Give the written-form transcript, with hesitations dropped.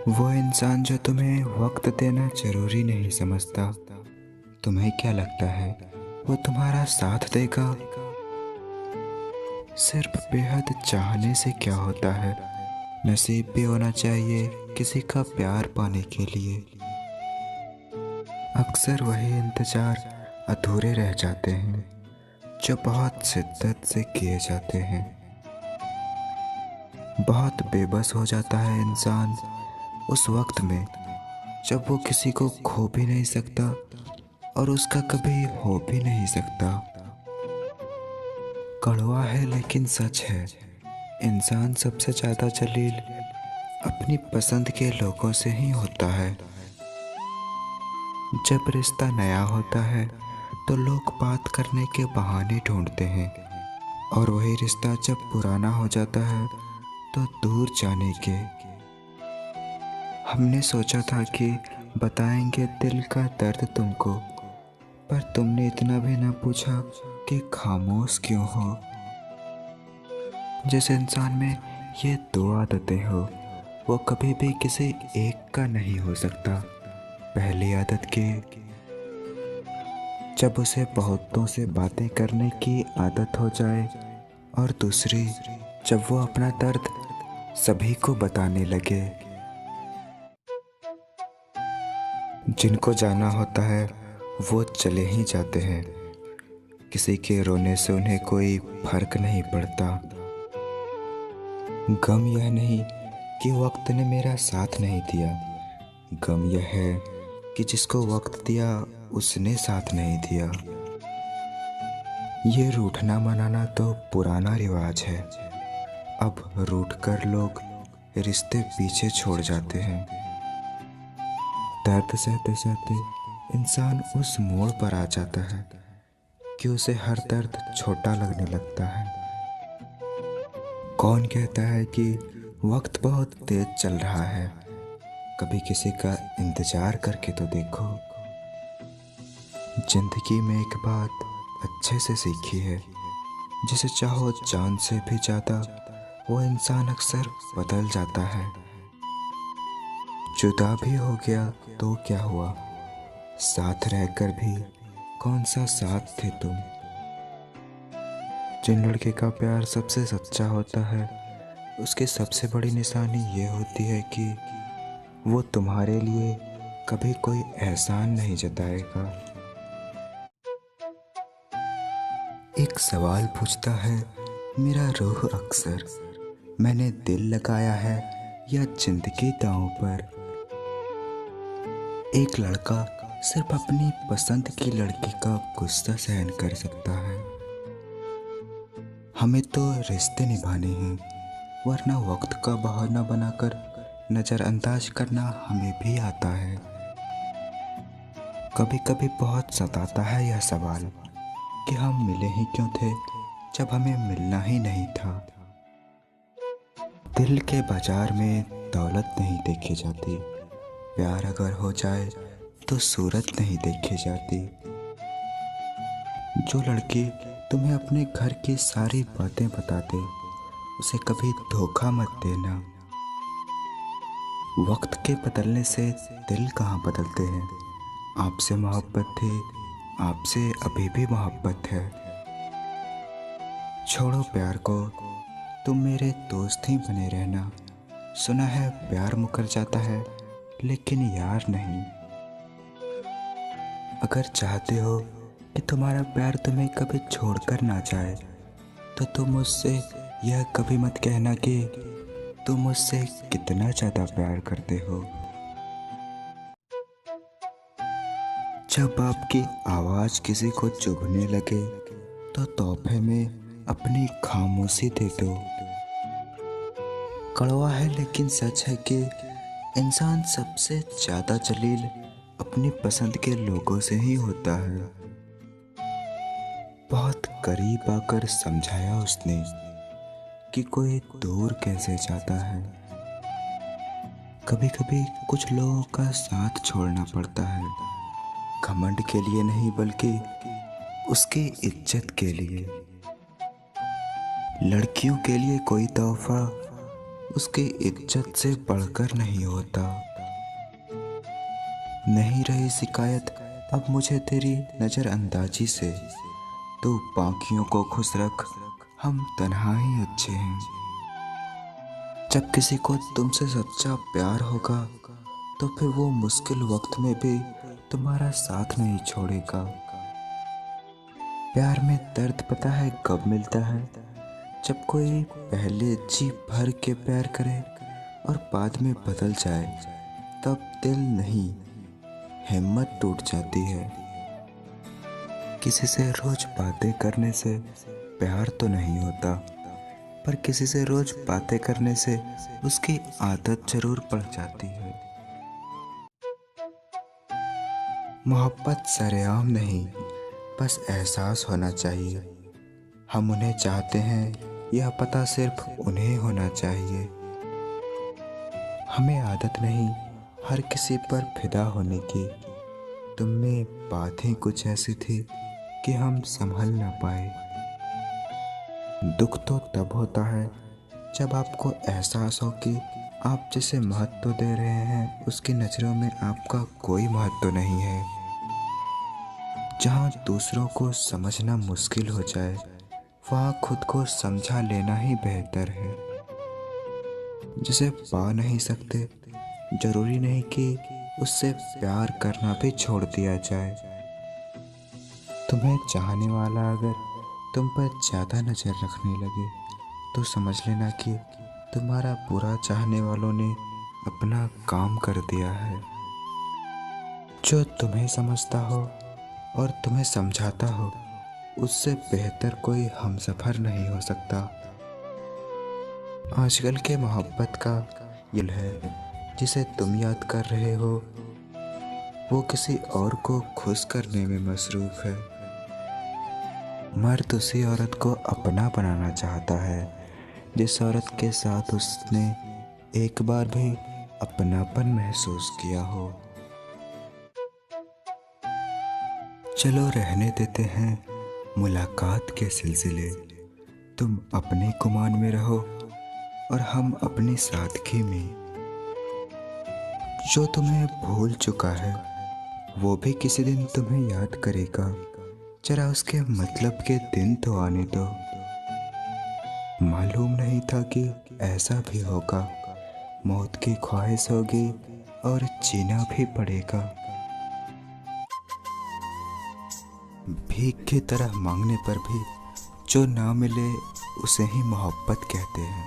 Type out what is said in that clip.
वो इंसान जो तुम्हें वक्त देना जरूरी नहीं समझता। तुम्हें क्या लगता है वो तुम्हारा साथ देगा? सिर्फ बेहद चाहने से क्या होता है? नसीब भी होना चाहिए किसी का प्यार पाने के लिए। अक्सर वही इंतजार अधूरे रह जाते हैं जो बहुत शिद्दत से किए जाते हैं। बहुत बेबस हो जाता है इंसान उस वक्त में जब वो किसी को खो भी नहीं सकता और उसका कभी हो भी नहीं सकता। कड़वा है लेकिन सच है, इंसान सबसे ज्यादा जलील अपनी पसंद के लोगों से ही होता है। जब रिश्ता नया होता है तो लोग बात करने के बहाने ढूंढते हैं, और वही रिश्ता जब पुराना हो जाता है तो दूर जाने के। हमने सोचा था कि बताएंगे दिल का दर्द तुमको, पर तुमने इतना भी ना पूछा कि खामोश क्यों हो। जिस इंसान में ये दो आदतें हो वो कभी भी किसी एक का नहीं हो सकता। पहली आदत की, जब उसे बहुतों से बातें करने की आदत हो जाए, और दूसरी, जब वो अपना दर्द सभी को बताने लगे। जिनको जाना होता है वो चले ही जाते हैं, किसी के रोने से उन्हें कोई फर्क नहीं पड़ता। गम यह नहीं कि वक्त ने मेरा साथ नहीं दिया, गम यह है कि जिसको वक्त दिया उसने साथ नहीं दिया। ये रूठना मनाना तो पुराना रिवाज है, अब रूठ कर लोग रिश्ते पीछे छोड़ जाते हैं। दर्द सहते सहते इंसान उस मोड़ पर आ जाता है कि उसे हर दर्द छोटा लगने लगता है। कौन कहता है कि वक्त बहुत तेज चल रहा है? कभी किसी का इंतजार करके तो देखो। जिंदगी में एक बात अच्छे से सीखी है, जिसे चाहो जान से भी ज्यादा वो इंसान अक्सर बदल जाता है। जुदा भी हो गया तो क्या हुआ, साथ रहकर भी कौन सा साथ थे तुम। जिन लड़के का प्यार सबसे सच्चा होता है उसकी सबसे बड़ी निशानी ये होती है कि वो तुम्हारे लिए कभी कोई एहसान नहीं जताएगा। एक सवाल पूछता है मेरा रूह अक्सर, मैंने दिल लगाया है या जिंदगी दांव पर। एक लड़का सिर्फ अपनी पसंद की लड़की का गुस्सा सहन कर सकता है। हमें तो रिश्ते निभाने हैं, वरना वक्त का बहाना बनाकर नजरअंदाज करना हमें भी आता है। कभी कभी बहुत सताता है यह सवाल कि हम मिले ही क्यों थे जब हमें मिलना ही नहीं था। दिल के बाजार में दौलत नहीं देखी जाती, प्यार अगर हो जाए तो सूरत नहीं देखी जाती। जो लड़की तुम्हें अपने घर की सारी बातें बता दे उसे कभी धोखा मत देना। वक्त के बदलने से दिल कहाँ बदलते हैं। आपसे मोहब्बत थी, आपसे अभी भी मोहब्बत है। छोड़ो प्यार को, तुम मेरे दोस्त ही बने रहना। सुना है प्यार मुकर जाता है लेकिन यार नहीं। अगर चाहते हो कि तुम्हारा प्यार तुम्हें कभी छोड़कर ना जाए तो तुम मुझसे यह कभी मत कहना कि तुम मुझसे कितना ज्यादा प्यार करते हो। जब आपकी आवाज किसी को चुभने लगे तो तोहफे में अपनी खामोशी दे दो। कड़वा है लेकिन सच है कि इंसान सबसे ज्यादा जलील अपनी पसंद के लोगों से ही होता है। बहुत करीब आकर समझाया उसने कि कोई दूर कैसे जाता है। कभी कभी कुछ लोगों का साथ छोड़ना पड़ता है, घमंड के लिए नहीं बल्कि उसकी इज्जत के लिए। लड़कियों के लिए कोई तोहफा उसकी इज्जत से बढ़कर नहीं होता। नहीं रही शिकायत अब मुझे तेरी नज़रअंदाजी से, तो बाकियों को खुश रख, हम तन्हा ही अच्छे हैं। जब किसी को तुमसे सच्चा प्यार होगा तो फिर वो मुश्किल वक्त में भी तुम्हारा साथ नहीं छोड़ेगा। प्यार में दर्द पता है कब मिलता है? जब कोई पहले जी भर के प्यार करे और बाद में बदल जाए, तब दिल नहीं, हिम्मत टूट जाती है। किसी से रोज बातें करने से प्यार तो नहीं होता, पर किसी से रोज बातें करने से उसकी आदत जरूर पड़ जाती है। मोहब्बत सरेआम नहीं, बस एहसास होना चाहिए। हम उन्हें चाहते हैं यह पता सिर्फ उन्हें होना चाहिए। हमें आदत नहीं हर किसी पर फिदा होने की। तुम में बातें कुछ ऐसी थी कि हम संभल ना पाए। दुख तो तब होता है जब आपको एहसास हो कि आप जिसे महत्व दे रहे हैं उसकी नज़रों में आपका कोई महत्व नहीं है। जहाँ दूसरों को समझना मुश्किल हो जाए, वहाँ खुद को समझा लेना ही बेहतर है। जिसे पा नहीं सकते, जरूरी नहीं कि उससे प्यार करना भी छोड़ दिया जाए। तुम्हें चाहने वाला अगर तुम पर ज़्यादा नज़र रखने लगे, तो समझ लेना कि तुम्हारा बुरा चाहने वालों ने अपना काम कर दिया है। जो तुम्हें समझता हो और तुम्हें समझाता हो, उससे बेहतर कोई हमसफर नहीं हो सकता। आजकल के मोहब्बत का दिल है जिसे तुम याद कर रहे हो, वो किसी और को खुश करने में मसरूफ है। मर्द उसी औरत को अपना बनाना चाहता है जिस औरत के साथ उसने एक बार भी अपनापन महसूस किया हो। चलो रहने देते हैं मुलाकात के सिलसिले। तुम अपने गुमान में रहो और हम अपनी सादगी में। जो तुम्हें भूल चुका है वो भी किसी दिन तुम्हें याद करेगा। जरा उसके मतलब के दिन तो आने दो। मालूम नहीं था कि ऐसा भी होगा। मौत की ख्वाहिश होगी और जीना भी पड़ेगा। भीख की तरह मांगने पर भी जो ना मिले उसे ही मोहब्बत कहते हैं।